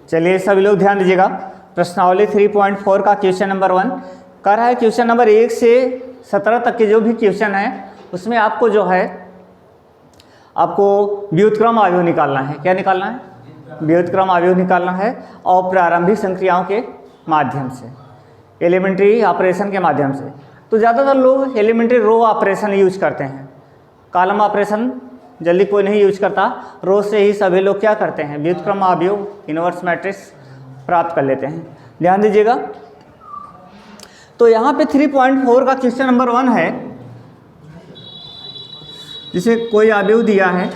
चलिए सभी लोग ध्यान दीजिएगा, प्रश्नावली 3.4 का क्वेश्चन नंबर 1 कर रहा है। क्वेश्चन नंबर 1 से 17 तक के जो भी क्वेश्चन है उसमें आपको जो है आपको व्युत्क्रम अवयव निकालना है। क्या निकालना है? व्युत्क्रम अवयव निकालना है और प्रारंभिक संक्रियाओं के माध्यम से, एलिमेंट्री ऑपरेशन के माध्यम से। तो ज़्यादातर लोग एलिमेंट्री रो ऑपरेशन यूज करते हैं, कॉलम ऑपरेशन जल्दी कोई नहीं यूज करता। रो से ही सभी लोग क्या करते हैं, व्युत्क्रम अवयव इनवर्स मैट्रिक्स प्राप्त कर लेते हैं। ध्यान दीजिएगा, तो यहाँ पे 3.4 का क्वेश्चन नंबर 1 है, जिसे कोई अवयव दिया है,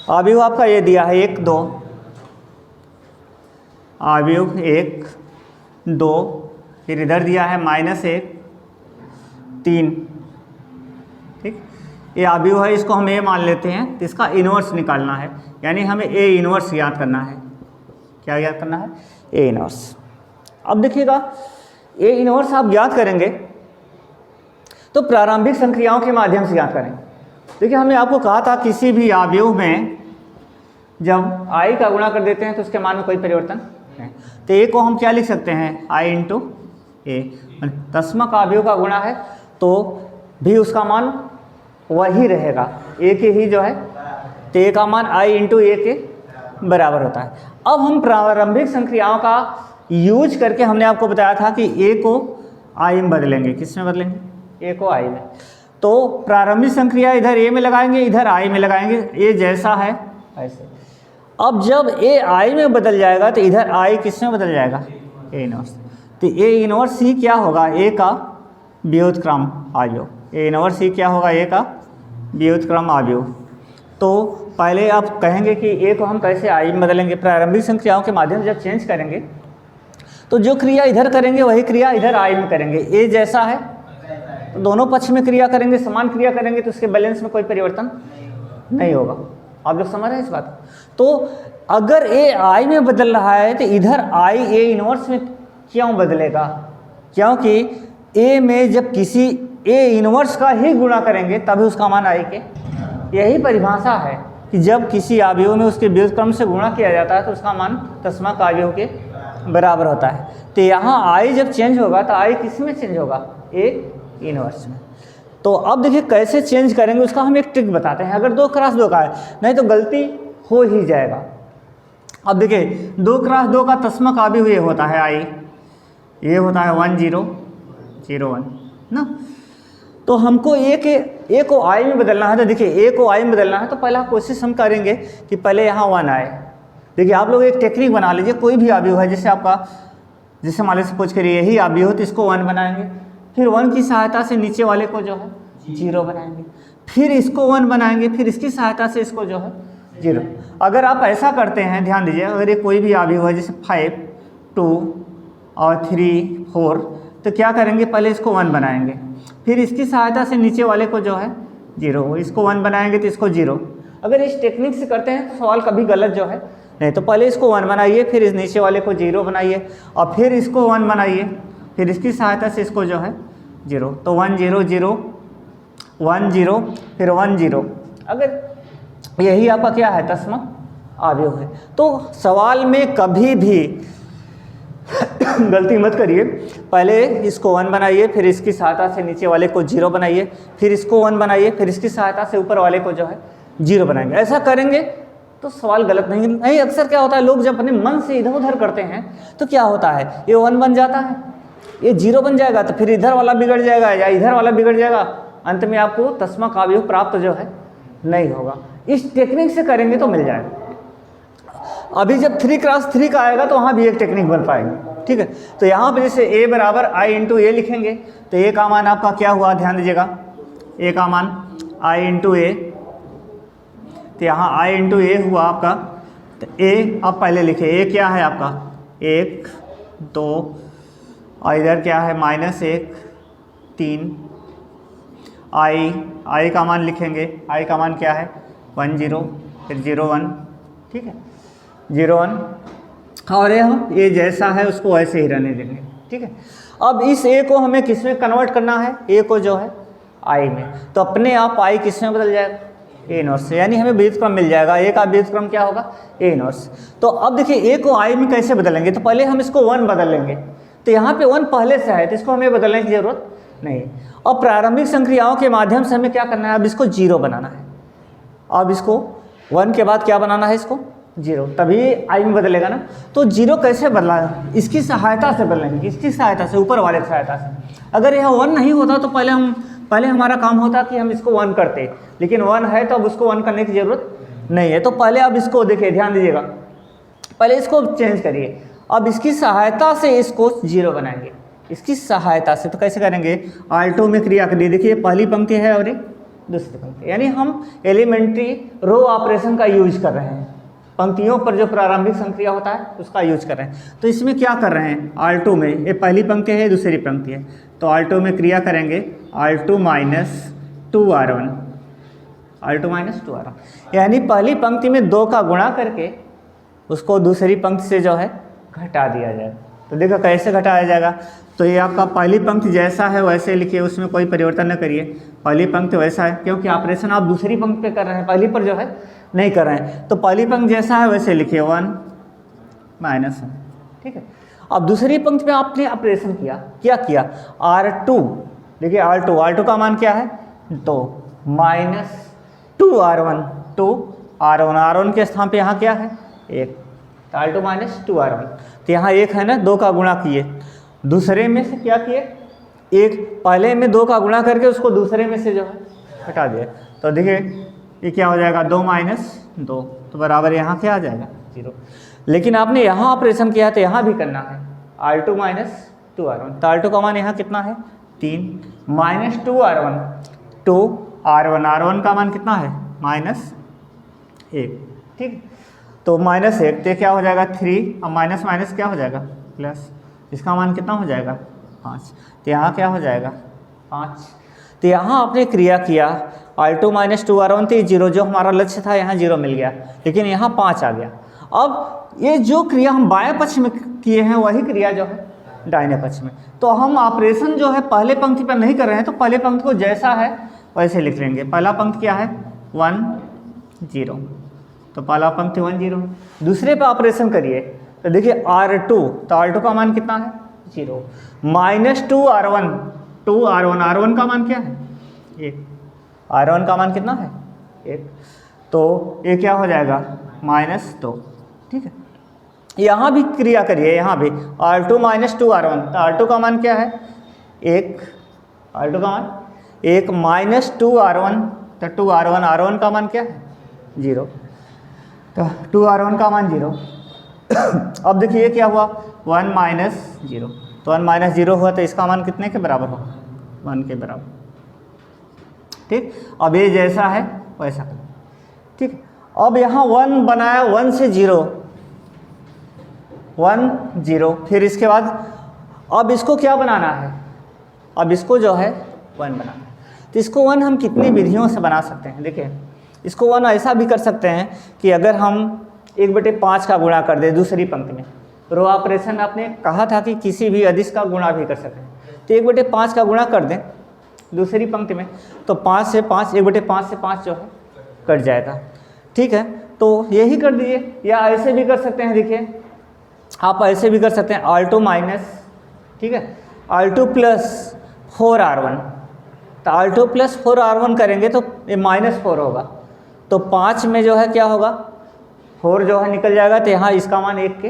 अवयव आपका ये दिया है 1 2, अवयव 1 2, फिर इधर दिया है -1 3। ठीक, ये अवयव है, इसको हम ए मान लेते हैं। तो इसका इनवर्स निकालना है, यानी हमें ए इनवर्स याद करना है। क्या याद करना है? A inverse. अब देखिएगा, ए इनवर्स आप याद करेंगे तो प्रारंभिक संक्रियाओं के माध्यम से याद करें। देखिए, हमने आपको कहा था किसी भी अवयव में जब आई का गुणा कर देते हैं तो उसके मान में कोई परिवर्तन नहीं। तो ए को हम क्या लिख सकते हैं? आई इंटू ए। दशमक अवयव का गुणा है तो भी उसका मान वही रहेगा, ए के ही जो है, तो ए का मान आई इंटू ए के बराबर होता है। अब हम प्रारंभिक संक्रियाओं का यूज करके हमने आपको बताया था कि ए को आई में बदलेंगे। किस में बदलेंगे? ए को आई में। तो प्रारंभिक संक्रिया इधर ए में लगाएंगे, इधर आई में लगाएंगे, ए जैसा है ऐसे। अब जब ए आई में बदल जाएगा तो इधर आई किस में बदल जाएगा? A inverse. तो ए इनवर्स ही क्या होगा? ए का व्युत्क्रम अवयव। ए इनवर्स ही क्या होगा? ए का व्युत्क्रम अवयव। तो पहले आप कहेंगे कि ए को हम कैसे आई में बदलेंगे? प्रारंभिक संक्रियाओं के माध्यम से जब चेंज करेंगे तो जो क्रिया इधर करेंगे वही क्रिया इधर आई में करेंगे। ए जैसा है तो दोनों पक्ष में क्रिया करेंगे, समान क्रिया करेंगे, तो उसके बैलेंस में कोई परिवर्तन नहीं होगा। आप लोग समझ रहे हैं इस बात? तो अगर ए आई में बदल रहा है तो इधर आई ए इनवर्स में क्यों बदलेगा? क्योंकि ए में जब किसी ए इनवर्स का ही गुणा करेंगे तभी उसका मान आई के। यही परिभाषा है कि जब किसी अवयव में उसके व्युत्क्रम से गुणा किया जाता है तो उसका मान दशमक अवयव के बराबर होता है। तो यहाँ आई जब चेंज होगा तो आई किस में चेंज होगा? ए इनवर्स में। तो अब देखिए कैसे चेंज करेंगे उसका हम एक ट्रिक बताते हैं। अगर 2 क्रॉस 2 का है, नहीं तो गलती हो ही जाएगा। अब देखिए 2 क्रॉस 2 का दशमक अवयव ये होता है आई, ये होता है 1 0 0 1 ना। तो हमको ए को आई में बदलना है। तो देखिए ए को आई में बदलना है तो पहला कोशिश हम करेंगे कि पहले यहाँ 1 आए। देखिए आप लोग एक टेक्निक बना लीजिए, कोई भी अवयव है जैसे आपका, जैसे मान लीजिए सपोज करिए यही अवयव हो तो इसको 1 बनाएंगे, फिर 1 की सहायता से नीचे वाले को जो है 0 बनाएंगे, फिर इसको 1 बनाएंगे, फिर इसकी सहायता से इसको जो है 0। अगर आप ऐसा करते हैं, ध्यान दीजिए, अगर ये कोई भी अवयव है जैसे 5 2 और 3 4, तो क्या करेंगे? पहले इसको 1 बनाएंगे, फिर इसकी सहायता से नीचे वाले को जो है 0, इसको 1 बनाएंगे तो इसको 0। अगर इस टेक्निक से करते हैं तो सवाल कभी गलत जो है नहीं। तो पहले इसको 1 बनाइए, फिर इस नीचे वाले को 0 बनाइए, और फिर इसको 1 बनाइए, फिर इसकी सहायता से इसको जो है 0। तो 1 0 0 1 0 फिर 1 0। अगर यही आपका क्या है? दशमक अवयव है। तो सवाल में कभी भी गलती मत करिए, पहले इसको 1 बनाइए, फिर इसकी सहायता से नीचे वाले को 0 बनाइए, फिर इसको 1 बनाइए, फिर इसकी सहायता से ऊपर वाले को जो है 0 बनाएंगे। ऐसा करेंगे तो सवाल गलत नहीं। अक्सर क्या होता है, लोग जब अपने मन से इधर उधर करते हैं तो क्या होता है, ये 1 बन जाता है, ये 0 बन जाएगा, तो फिर इधर वाला बिगड़ जाएगा या इधर वाला बिगड़ जाएगा, अंत में आपको दशमक अवयव प्राप्त जो है नहीं होगा। इस टेक्निक से करेंगे तो मिल जाएगा। अभी जब 3 क्रॉस 3 का आएगा तो वहाँ भी एक टेक्निक बन पाएगी। ठीक है, तो यहाँ पे जैसे a बराबर आई इंटू ए लिखेंगे तो a का मान आपका क्या हुआ? ध्यान दीजिएगा, a का मान आई इंटू ए, तो यहाँ आई इंटू ए हुआ आपका। तो a आप पहले लिखे, a क्या है आपका? 1 2, और इधर क्या है? -1 3। आई का मान लिखेंगे, आई का मान क्या है? 1 0 फिर 0 1। ठीक है, 0 1, और ये जैसा है उसको ऐसे ही रहने देंगे। ठीक है, अब इस ए को हमें किस में कन्वर्ट करना है? ए को जो है आई में, तो अपने आप आई किस में बदल जाएगा? ए इनवर्स, यानी हमें बीज क्रम मिल जाएगा। ए का बीज क्रम क्या होगा? A inverse. तो अब देखिए ए को आई में कैसे बदलेंगे, तो पहले हम इसको 1 बदल लेंगे। तो यहाँ पे 1 पहले से है तो इसको हमें बदलने की ज़रूरत नहीं। अब प्रारंभिक संक्रियाओं के माध्यम से हमें क्या करना है, अब इसको 0 बनाना है। अब इसको 1 के बाद क्या बनाना है, इसको 0, तभी आई में बदलेगा ना। तो 0 कैसे बदला, इसकी सहायता से बदलेंगे, इसकी सहायता से, ऊपर वाले की सहायता से। अगर यह 1 नहीं होता तो पहले हमारा काम होता कि हम इसको 1 करते, लेकिन 1 है तो अब उसको 1 करने की ज़रूरत नहीं है। तो पहले अब इसको देखिए, ध्यान दीजिएगा, पहले इसको चेंज करिए। अब इसकी सहायता से इसको 0 बनाएंगे, इसकी सहायता से। तो कैसे करेंगे, R2 में क्रिया करिए। देखिए पहली पंक्ति है और एक दूसरी पंक्ति, यानी हम एलिमेंट्री रो ऑपरेशन का यूज कर रहे हैं। पंक्तियों पर जो प्रारंभिक संक्रिया होता है उसका यूज कर रहे हैं। तो इसमें क्या कर रहे हैं, R2 में, ये पहली पंक्ति है, दूसरी पंक्ति है, तो R2 में क्रिया करेंगे R2 minus 2R1, R2 minus 2R1, यानी पहली पंक्ति में 2 का गुणा करके उसको दूसरी पंक्ति से जो है घटा दिया जाए। तो देखो कैसे घटाया जाएगा, तो ये आपका पहली पंक्ति जैसा है वैसे लिखिए, उसमें कोई परिवर्तन न करिए। पहली पंक्ति वैसा है, क्योंकि ऑपरेशन आप दूसरी पंक्ति पे कर रहे हैं, पहली पर जो है नहीं कर रहे हैं। तो पहली पंक्ति जैसा है वैसे लिखिए 1 माइनस 1, ठीक है। अब दूसरी पंक्ति में आपने ऑपरेशन किया, क्या किया, R2, देखिए R2 का मान क्या है 2 माइनस 2R1, 2R1 के स्थान पे यहाँ क्या है 1, तो R2 माइनस 2R1, तो यहाँ 1 है ना, 2 का गुणा किए, दूसरे में से क्या किए, एक पहले में 2 का गुणा करके उसको दूसरे में से जो है हटा दिया। तो देखिए ये क्या हो जाएगा, 2 माइनस 2, तो बराबर यहाँ क्या आ जाएगा 0। लेकिन आपने यहाँ ऑपरेशन किया तो यहाँ भी करना है, R2 माइनस 2R1, तो R2 का मान यहाँ कितना है 3 माइनस 2R1, 2R1, R1 का मान कितना है माइनस 1, ठीक। तो माइनस 1, तो क्या हो जाएगा 3, अब माइनस माइनस क्या हो जाएगा प्लस, इसका मान कितना हो जाएगा 5, तो यहाँ क्या हो जाएगा 5। तो यहाँ आपने क्रिया किया R2 माइनस 2R1, तो 0 जो हमारा लक्ष्य था यहाँ 0 मिल गया, लेकिन यहाँ 5 आ गया। अब ये जो क्रिया हम बाएं पक्ष में किए हैं वही क्रिया जो है दाहिने पक्ष में। तो हम ऑपरेशन जो है पहले पंक्ति पर नहीं कर रहे हैं, तो पहले पंक्ति को जैसा है वैसे लिख लेंगे। पहला पंक्ति क्या है 1 0, तो पहला पंक्ति 1 0। दूसरे पे ऑपरेशन करिए तो देखिए R2, तो R2 का मान कितना है 0 माइनस 2R1, 2R1, R1 का मान क्या है 1, R1 का मान कितना है 1, तो ये क्या हो जाएगा -2, ठीक है। यहाँ भी क्रिया करिए, यहाँ भी R2 माइनस 2R1, तो R2 का मान क्या है 1, R2 का मान 1 माइनस 2R1, तो 2R1, R1 का मान क्या है 0, तो 2R1 का मान 0। अब देखिए क्या हुआ 1 माइनस 0, तो 1 माइनस 0 हुआ, तो इसका मान कितने के बराबर होगा 1 के बराबर, ठीक। अब ये जैसा है वैसा, ठीक। अब यहाँ 1 बनाया, 1 से 0, 1 0, फिर इसके बाद अब इसको क्या बनाना है, अब इसको जो है 1 बनाना है। तो इसको 1 हम कितनी विधियों से बना सकते हैं, देखिए इसको 1 ऐसा भी कर सकते हैं कि अगर हम 1/5 का गुणा कर दें दूसरी पंक्ति में, रो ऑपरेशन आपने कहा था कि किसी भी अदिश का गुणा भी कर सकते हैं, तो 1/5 का गुणा कर दें दूसरी पंक्ति में, तो 5 से 5, 1/5 से 5 जो है कट जाएगा, ठीक है। तो यही कर दीजिए, या ऐसे भी कर सकते हैं, देखिए आप ऐसे भी कर सकते हैं R2 माइनस, ठीक है, R2 प्लस 4R1, तो R2 प्लस 4R1 करेंगे तो ये -4 होगा, तो 5 में जो है क्या होगा 4 जो है निकल जाएगा, तो यहाँ इसका मान 1 के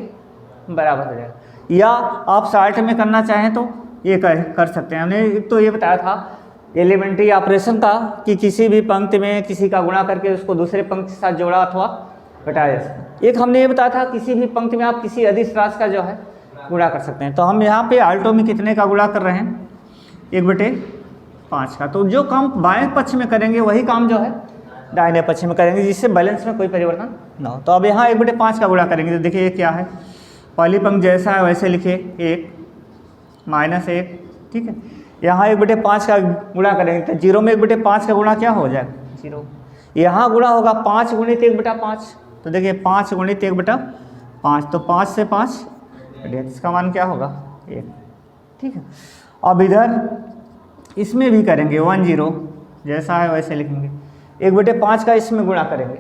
बराबर हो जाएगा। या आप 60 में करना चाहें तो ये कर सकते हैं। हमने तो ये बताया था एलिमेंट्री ऑपरेशन का कि किसी भी पंक्ति में किसी का गुणा करके उसको दूसरे पंक्ति के साथ जोड़ा अथवा घटाया जा सकता है। एक हमने ये बताया था किसी भी पंक्ति में आप किसी अदिश राशि का जो है गुणा कर सकते हैं। तो हम यहाँ पे R2 में कितने का गुणा कर रहे हैं 1/5 का, तो जो काम बाएं पक्ष में करेंगे वही काम जो है दाहिने पक्ष में करेंगे, जिससे बैलेंस में कोई परिवर्तन ना हो। तो अब यहाँ 1/5 का गुणा करेंगे, तो देखिए ये क्या है, पहली पंक्ति जैसा है वैसे लिखिए 1 -1, ठीक है। यहाँ 1/5 का गुणा करेंगे तो 0 में 1/5 का गुणा क्या हो जाएगा 0, यहाँ गुणा होगा 5 गुणित 1/5, तो देखिए 5 गुणित 1/5, तो 5 से 5 इसका मान क्या होगा 1, ठीक है। अब इधर इसमें भी करेंगे 1 0 जैसा है वैसे लिखेंगे, 1/5 का इसमें गुणा करेंगे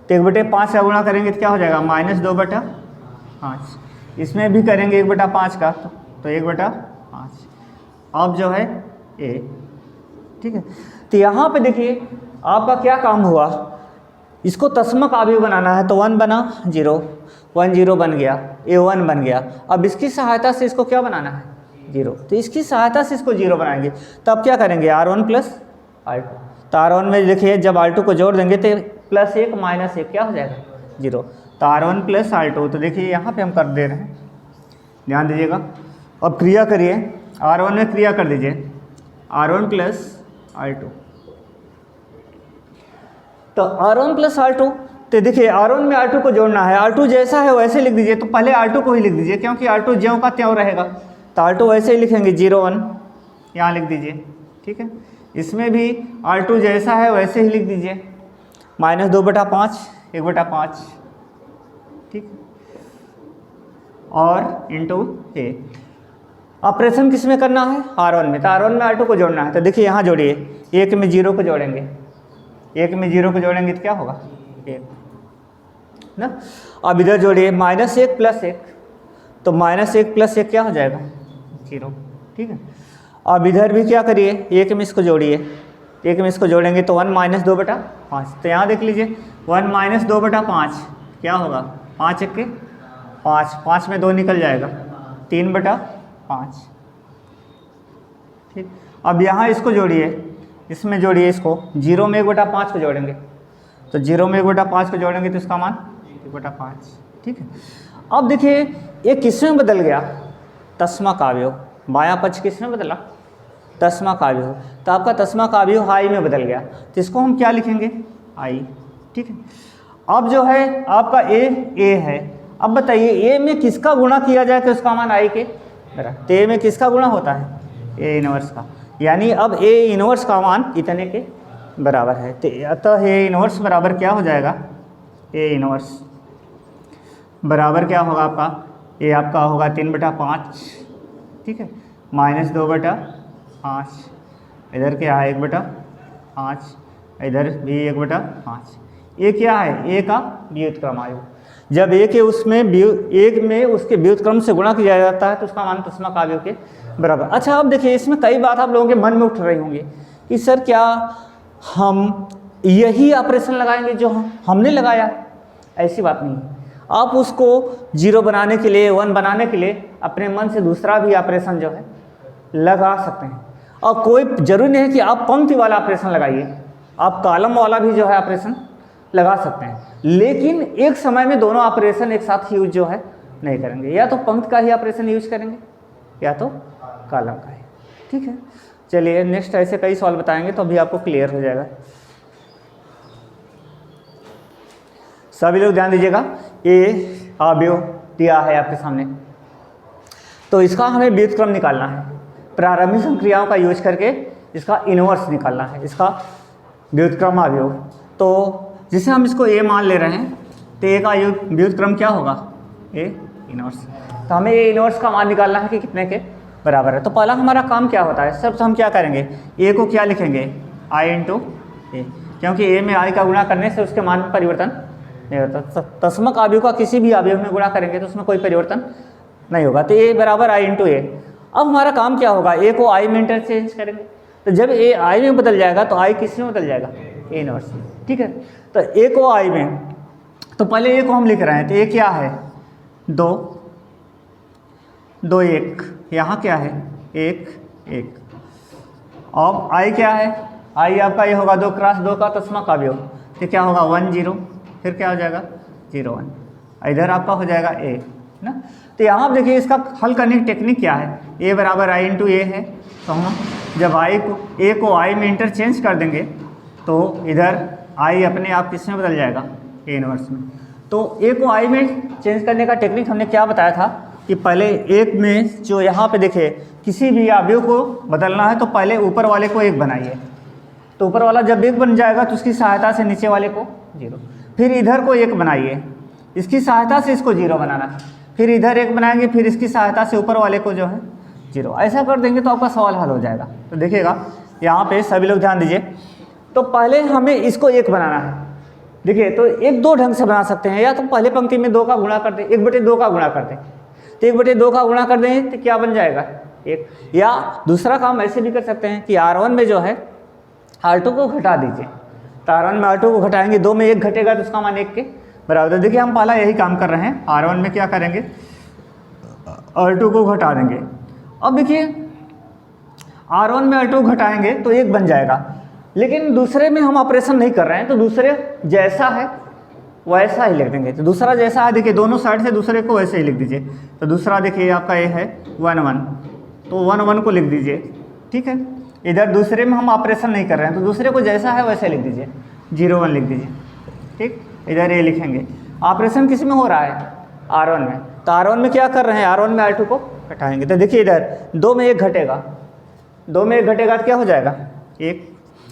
तो 1/5 का गुणा करेंगे तो क्या हो जाएगा -2/5। इसमें भी करेंगे 1/5 का तो 1/5। अब जो है ए, ठीक है। तो यहाँ पे देखिए आपका क्या काम हुआ, इसको तस्मक अवयव बनाना है तो 1 बना 0, 1 0 बन गया, A1 बन गया। अब इसकी सहायता से इसको क्या बनाना है 0, तो इसकी सहायता से इसको 0 बनाएंगे। तब क्या करेंगे R1 + R2। तो R1 में देखिए जब R2 को जोड़ देंगे तो +1 -1 क्या हो जाएगा 0। तो R1 + R2, तो देखिए यहाँ पे हम कर दे रहे हैं, ध्यान दीजिएगा। अब क्रिया करिए, R1 में क्रिया कर दीजिए R1 + R2। तो R1 + R2, तो देखिए R1 में R2 को जोड़ना है, R2 जैसा है वैसे लिख दीजिए। तो पहले R2 को ही लिख दीजिए क्योंकि R2 ज्यों का त्यों रहेगा। तो R2 वैसे ही लिखेंगे 0 1, यहाँ लिख दीजिए, ठीक है। इसमें भी R2 जैसा है वैसे ही लिख दीजिए, -2/5 1/5, ठीक, और इंटू ए। ऑपरेशन किस में करना है R1 में, तो R1 में R2 को जोड़ना है। तो देखिए यहाँ जोड़िए, 1 में 0 को जोड़ेंगे, 1 में 0 को जोड़ेंगे तो क्या होगा 1 ना। अब इधर जोड़िए -1 + 1, तो -1 + 1 क्या हो जाएगा 0, ठीक है। अब इधर भी क्या करिए, 1 में इसको जोड़िए, 1 में इसको जोड़ेंगे तो 1 - 2/5। तो यहाँ देख लीजिए 1 - 2/5 क्या होगा 5 1 के 5, 5 में 2 निकल जाएगा 3/5, ठीक। अब यहाँ इसको जोड़िए, इसमें जोड़िए, इसको 0 में 1/5 को जोड़ेंगे, तो 0 में 1/5 को जोड़ेंगे तो इसका मान 1/5, ठीक है। अब देखिए ये किस में बदल गया, तस्मक अवयव, बायां पक्ष किस में बदला तस्मक अवयव। तो आपका तस्मक अवयव आई में बदल गया, तो इसको हम क्या लिखेंगे आई, ठीक है। अब जो है आपका ए है। अब बताइए ए में किसका गुणा किया जाए तो उसका मान आई के बराबर। तो ए में किसका गुणा होता है ए इनवर्स का, यानी अब ए इनवर्स का मान इतने के बराबर है। तो अतः ए इनवर्स बराबर क्या हो जाएगा, ए इनवर्स बराबर क्या होगा आपका, ए आपका होगा 3/5, ठीक है, -2/5, इधर क्या है 1/5, इधर भी 1/5। ये क्या है ए का व्युत्क्रम आयु। जब ए के उसमें एक में उसके व्युत्क्रम से गुणा किया जाता है तो उसका मान तस्मक अवयव के बराबर। अच्छा अब देखिए इसमें कई बात आप लोगों के मन में उठ रही होंगी कि सर क्या हम यही ऑपरेशन लगाएंगे जो हमने लगाया, ऐसी बात नहीं है। आप उसको 0 बनाने के लिए 1 बनाने के लिए अपने मन से दूसरा भी ऑपरेशन जो है लगा सकते हैं। और कोई जरूरी नहीं है कि आप पंक्ति वाला ऑपरेशन लगाइए, आप कॉलम वाला भी जो है ऑपरेशन लगा सकते हैं, लेकिन एक समय में दोनों ऑपरेशन एक साथ यूज जो है नहीं करेंगे, या तो पंक्ति का ही ऑपरेशन यूज करेंगे या तो कॉलम का ही, ठीक है। चलिए नेक्स्ट ऐसे कई सवाल बताएंगे तो अभी आपको क्लियर हो जाएगा। सभी लोग ध्यान दीजिएगा, ये अवयव दिया है आपके सामने, तो इसका हमें व्युत्क्रम निकालना है, प्रारंभिक संक्रियाओं का यूज करके इसका इनवर्स निकालना है, इसका व्युत्क्रम अवयव। तो जिसे हम इसको ए मान ले रहे हैं तो ए का व्युत्क्रम क्या होगा ए इनवर्स। तो हमें ए इनवर्स का मान निकालना है कि कितने के बराबर है। तो पहला हमारा काम क्या होता है, सबसे हम क्या करेंगे, ए को क्या लिखेंगे आई इंटू ए, क्योंकि ए में आई का गुणा करने से उसके मान में परिवर्तन नहीं होता। तस्मक अवयव का किसी भी अवयव में गुणा करेंगे तो उसमें कोई परिवर्तन नहीं होगा। तो ए बराबर आई इंटू ए। अब हमारा काम क्या होगा, ए को आई में इंटरचेंज करेंगे, तो जब ए आई में बदल जाएगा तो आई किस में बदल जाएगा ए इनवर्स में, ठीक है। तो ए को आई में, तो पहले ए को हम लिख रहे हैं, तो ए क्या है 2 2 1, यहाँ क्या है 1 1। अब आई क्या है, आई आपका ये होगा 2 × 2 का तस्मक अवयव, तो क्या होगा 1 0, फिर क्या हो जाएगा 0 1, इधर आपका हो जाएगा ए ना। तो यहाँ आप देखिए इसका हल करने की टेक्निक क्या है, ए बराबर आई इंटू ए है, तो हम जब आई को ए को आई में इंटरचेंज कर देंगे तो इधर आई अपने आप किस में बदल जाएगा ए इनवर्स में। तो ए को आई में चेंज करने का टेक्निक हमने क्या बताया था कि पहले एक में जो यहाँ पे देखे किसी भी अवयव को बदलना है तो पहले ऊपर वाले को 1 बनाइए, तो ऊपर वाला जब 1 बन जाएगा तो उसकी सहायता से नीचे वाले को 0, फिर इधर को 1 बनाइए, इसकी सहायता से इसको 0 बनाना है, फिर इधर 1 बनाएंगे, फिर इसकी सहायता से ऊपर वाले को जो है 0। ऐसा कर देंगे तो आपका सवाल हल हो जाएगा। तो देखिएगा यहाँ पे सभी लोग ध्यान दीजिए, तो पहले हमें इसको 1 बनाना है। देखिए तो एक दो ढंग से बना सकते हैं, या तो पहले पंक्ति में 2 का गुणा कर दें, 1/2 का गुणा कर दें, तो 1/2 का गुणा कर दें तो क्या बन जाएगा 1। या दूसरा काम ऐसे भी कर सकते हैं कि R1 में जो है R2 को घटा दीजिए, तो R1 में R2 को घटाएंगे, 2 में 1 घटेगा तो उसका मान 1 के बराबर। देखिए हम पहला यही काम कर रहे हैं, R1 में क्या करेंगे R2 को घटा देंगे। अब देखिए R1 में R2 घटाएंगे तो 1 बन जाएगा, लेकिन दूसरे में हम ऑपरेशन नहीं कर रहे हैं, तो दूसरे जैसा है वैसा ही लिख देंगे। तो दूसरा जैसा है, देखिए दोनों साइड से दूसरे को वैसे ही लिख दीजिए। तो दूसरा देखिए आपका ये है 1 1, तो 1 1 को लिख दीजिए, ठीक है। इधर दूसरे में हम ऑपरेशन नहीं कर रहे हैं, तो दूसरे को जैसा है वैसे लिख दीजिए, 0 1 लिख दीजिए, ठीक। इधर ये लिखेंगे। ऑपरेशन किस में हो रहा है R1 में, तो R1 में क्या कर रहे हैं, R1 में R2 को घटाएंगे। तो देखिए इधर 2 में 1 घटेगा, 2 में 1 घटेगा तो क्या हो जाएगा 1,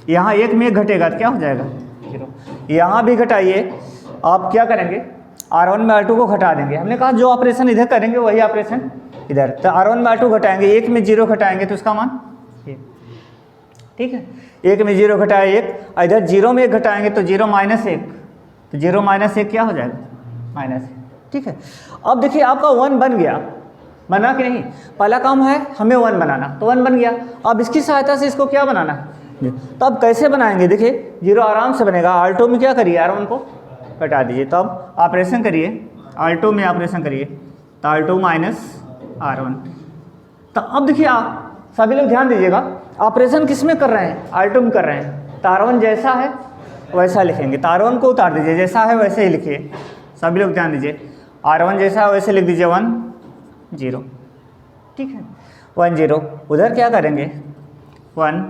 यहाँ 1 में 1 घटेगा तो क्या हो जाएगा 0। यहाँ भी घटाइए, आप क्या करेंगे R1 में R2 को घटा देंगे। हमने कहा जो ऑपरेशन इधर करेंगे वही ऑपरेशन इधर, तो R1 में R2 घटाएंगे, 1 में 0 घटाएंगे तो उसका मान 1, ठीक है। 1 में 0 घटाए 1, इधर 0 में 1 घटाएंगे तो 0 - 1, तो 0 - 1 क्या हो जाएगा -1, ठीक है। अब देखिए आपका 1 बन गया, बना कि नहीं, पहला काम है हमें 1 बनाना, तो 1 बन गया। अब इसकी सहायता से इसको क्या बनाना है, तो अब कैसे बनाएंगे, देखिए 0 आराम से बनेगा। R2 में क्या करिए R1 को घटा दीजिए, तो अब ऑपरेशन करिए R2 में ऑपरेशन करिए, तो R2 - R1। तो अब देखिए आप सभी लोग ध्यान दीजिएगा, ऑपरेशन किस में कर रहे हैं R2 में कर रहे हैं, तो R1 जैसा है वैसा लिखेंगे, तो R1 को उतार दीजिए, जैसा है वैसे ही लिखिए। सभी लोग ध्यान दीजिए, R1 जैसा है वैसे लिख दीजिए 1 0, ठीक है 1 0। उधर क्या करेंगे 1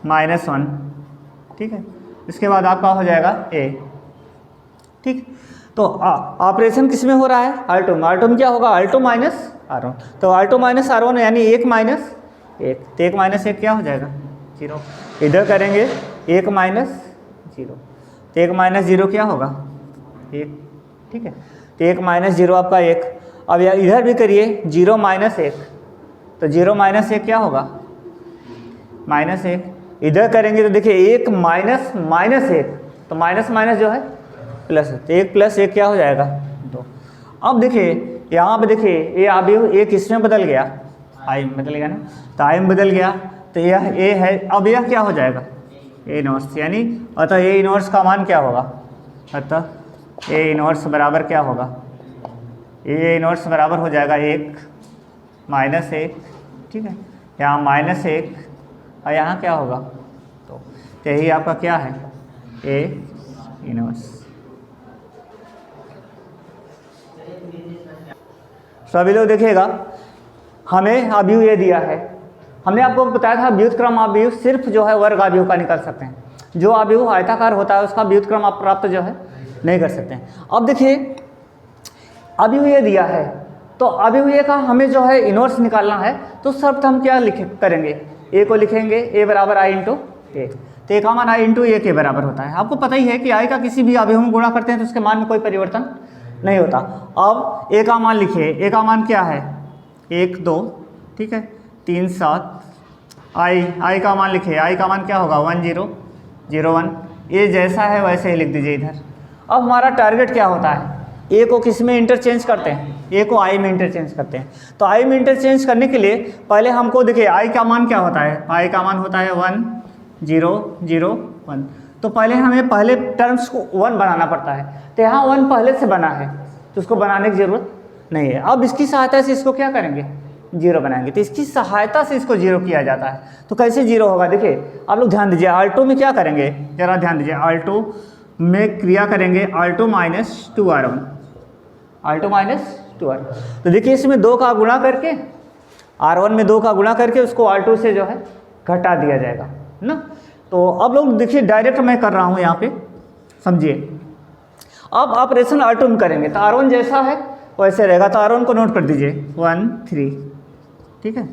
-1, ठीक है। इसके बाद आपका हो जाएगा A, ठीक। तो ऑपरेशन किस में हो रहा है R2 में, R2 में क्या होगा R2 - R1, तो R2 - R1 यानी 1 - 1, तो 1 - 1 क्या हो जाएगा 0। इधर करेंगे 1 - 0, तो 1 - 0 क्या होगा 1, ठीक है। तो 1 - 0 आपका 1। अब यार इधर भी करिए 0 - 1, तो 0 - 1 क्या होगा -1। इधर करेंगे तो देखिए 1 - -1, तो माइनस जो है प्लस, तो 1 + 1 क्या हो जाएगा 2। अब देखिए यहाँ पे देखिए ये अभी 1 इसमें बदल गया, आई में बदल गया ना, तो आई में बदल गया, तो यह A है। अब यह क्या हो जाएगा A इनवर्स, यानी अतः A इनवर्स का मान क्या होगा, अतः A इनवर्स बराबर क्या होगा, A इनवर्स बराबर हो जाएगा 1 - 1, ठीक है। यहाँ -1 और यहाँ क्या होगा, तो यही आपका क्या है A इनवर्स। सभी लोग देखिएगा, हमें अवयव ये दिया है, हमने आपको बताया था व्युत्क्रम अवयव सिर्फ जो है वर्ग अवयव का निकाल सकते हैं, जो अवयव आयताकार होता है उसका व्युत्क्रम आप प्राप्त जो है नहीं कर सकते हैं। अब देखिए अवयव ये दिया है, तो अवयव ये का हमें जो है इनवर्स निकालना है, तो सर्वप्रथम क्या करेंगे, A को लिखेंगे A बराबर I × A, तो A का मान I × A के बराबर होता है। आपको पता ही है कि I का किसी भी अवयव में गुणा करते हैं तो उसके मान में कोई परिवर्तन नहीं होता। अब A का मान लिखिए, A का मान क्या है 1 2, ठीक है 3 7। I का मान लिखिए, I का मान क्या होगा 1 0 0 1, A जैसा है वैसे ही लिख दीजिए इधर। अब हमारा टारगेट क्या होता है, A को किस में इंटरचेंज करते हैं, A को I में इंटरचेंज करते हैं। तो I में इंटरचेंज करने के लिए पहले हमको देखिए I का मान क्या होता है, I का मान होता है 1 0 0 1, तो पहले हमें पहले टर्म्स को 1 बनाना पड़ता है, तो यहाँ 1 पहले से बना है तो उसको बनाने की ज़रूरत नहीं है। अब इसकी सहायता से इसको क्या करेंगे 0 बनाएंगे, तो इसकी सहायता से इसको 0 किया जाता है। तो कैसे 0 होगा, देखिए आप लोग ध्यान दीजिए, R2 में क्या करेंगे, जरा ध्यान दीजिए, R2 में क्रिया करेंगे R2 - 2R1, R2 - 2R। तो देखिए इसमें 2 का गुणा करके R1 में 2 का गुणा करके उसको R2 से जो है घटा दिया जाएगा ना। तो अब लोग देखिए डायरेक्ट मैं कर रहा हूँ यहाँ पे, समझिए। अब ऑपरेशन R2 में करेंगे तो R1 जैसा है वैसे रहेगा, तो R1 को नोट कर दीजिए 1 3, ठीक है।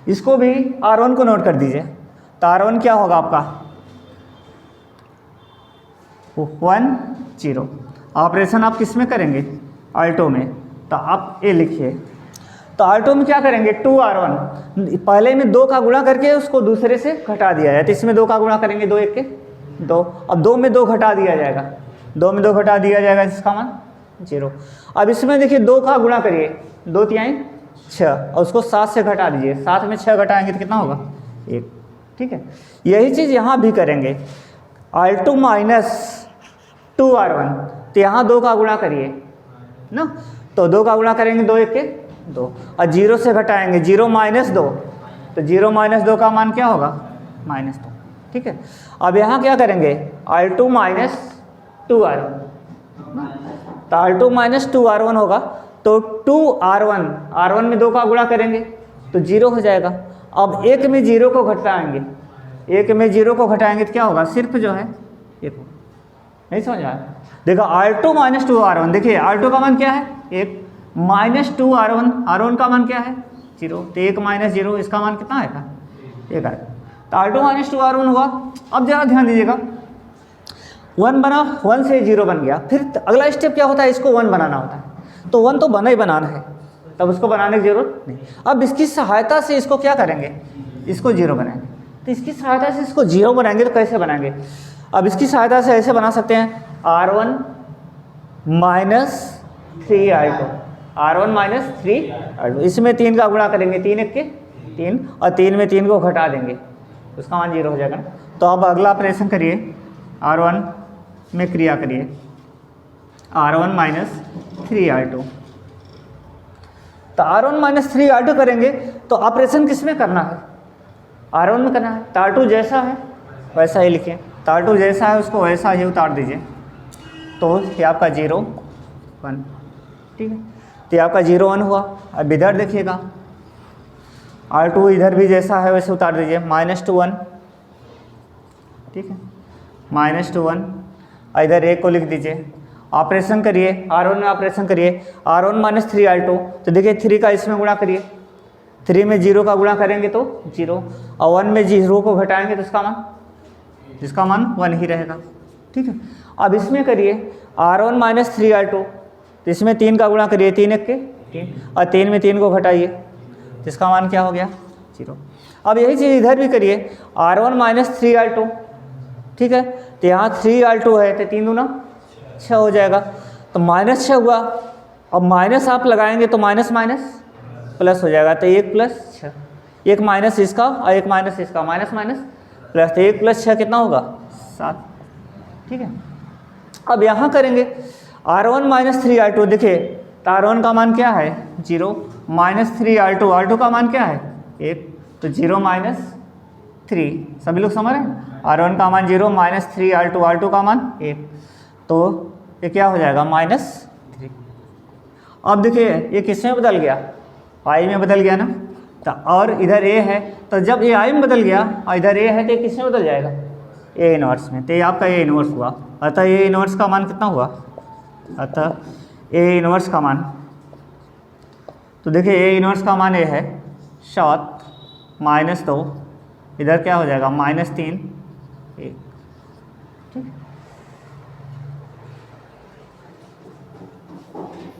इसको भी R1 को नोट कर दीजिए, तो R1 क्या होगा आपका 1 0। ऑपरेशन आप किस में करेंगे R2 में, तो आप A लिखिए, तो तो R2 में क्या करेंगे 2R1, पहले में 2 का गुणा करके उसको दूसरे से घटा दिया जाए, तो इसमें 2 का गुणा करेंगे 2 एक के 2, अब 2 में 2 घटा दिया जाएगा, 2 में 2 घटा दिया जाएगा, इसका मान 0। अब इसमें देखिए 2 का गुणा करिए, 2 तिहाई 6 और उसको 7 से घटा दीजिए, 7 में 6 घटाएंगे तो कितना होगा 1। ठीक है, यही चीज़ यहाँ भी करेंगे, R2 माइनस 2R1, तो यहाँ 2 का गुणा करिए ना, तो 2 का गुणा करेंगे 2 एक के 2 और 0 से घटाएंगे 0 माइनस 2, तो 0 माइनस 2 का मान क्या होगा -2। ठीक है, अब यहाँ क्या करेंगे R2 माइनस 2R1, तो R2 माइनस 2R1 होगा, तो 2R1, R1 में 2 का गुणा करेंगे तो 0 हो जाएगा। अब 1 में 0 को घटाएंगे, 1 में 0 को घटाएंगे तो क्या होगा, सिर्फ जो है 1 होगा। नहीं समझ आया? देखो R2 माइनस 2R1, देखिए R2 का मान क्या है 1, माइनस 2R1, R1 का मान क्या है 0, तो 1 माइनस 0, इसका मान कितना आएगा 1 आएगा, तो R2 माइनस 2R1 हुआ। अब जरा ध्यान दीजिएगा, 1 बना, 1 से 0 बन गया, फिर अगला स्टेप क्या होता है, इसको 1 बनाना होता है, तो 1 तो बना ही बनाना है, तब उसको बनाने की जरूरत नहीं। अब इसकी सहायता से इसको क्या करेंगे, इसको 0 बनाएंगे, तो इसकी सहायता से इसको 0 बनाएंगे तो कैसे बनाएंगे, अब इसकी सहायता से ऐसे बना सकते हैं R1 minus 3R2, R1 minus 3R2, इसमें 3 का गुणा करेंगे, 3 एक के 3 और 3 में 3 को घटा देंगे, उसका मान 0 हो जाएगा। तो अब अगला ऑपरेशन करिए, R1 में क्रिया करिए, R1 माइनस 3R2, तो R1 माइनस 3R2 करेंगे तो ऑपरेशन किस में करना है, R1 में करना है, तो R2 जैसा है वैसा ही लिखें, तो R2 जैसा है उसको वैसा ही उतार दीजिए, तो ये आपका 0 1। ठीक है, तो ये आपका 0 1 हुआ। अब इधर देखिएगा, R2 इधर भी जैसा है वैसे उतार दीजिए, -2 1। ठीक है, -2 1, इधर 1 को लिख दीजिए, ऑपरेशन करिए, R1 में ऑपरेशन करिए, R1 माइनस 3R2, तो देखिए 3 का इसमें गुणा करिए, 3 में 0 का गुणा करेंगे तो 0 और 1 में 0 को घटाएंगे तो इसका मान 1 ही रहेगा। ठीक है, अब इसमें करिए R1 माइनस 3R2, तो इसमें 3 का गुणा करिए, 3 एक के 3 और 3 में 3 को घटाइए तो इसका मान क्या हो गया 0। अब यही चीज़ इधर भी करिए, R1 माइनस 3R2, ठीक है, तो यहाँ 3R2 है तो 3 दूना 6 हो जाएगा, तो -6 हुआ। अब माइनस आप लगाएंगे तो माइनस माइनस प्लस हो जाएगा, तो 1 + 6, 1 माइनस इसका और 1 माइनस इसका, माइनस माइनस प्लस, तो 1 + 6 कितना होगा 7। ठीक है, अब यहाँ करेंगे R1 माइनस 3R2, देखिए तो R1 का मान क्या है 0, माइनस 3R2, R2 का मान क्या है 1, तो 0 माइनस 3, सभी लोग समझ रहे हैं, R1 का मान 0 माइनस 3R2, R2 का मान 1, तो ये क्या हो जाएगा -3। अब देखिए ये किस में बदल गया, I में बदल गया ना, तो और इधर A है, तो जब ये I में बदल गया और इधर A है तो ये किस में बदल जाएगा A इनवर्स में, तो ये आपका A इनवर्स हुआ। अतः A इनवर्स का मान कितना हुआ, अतः A इनवर्स का मान, तो देखिए A इनवर्स का मान ये है 7 -2, इधर क्या हो जाएगा -3 1। ठीक,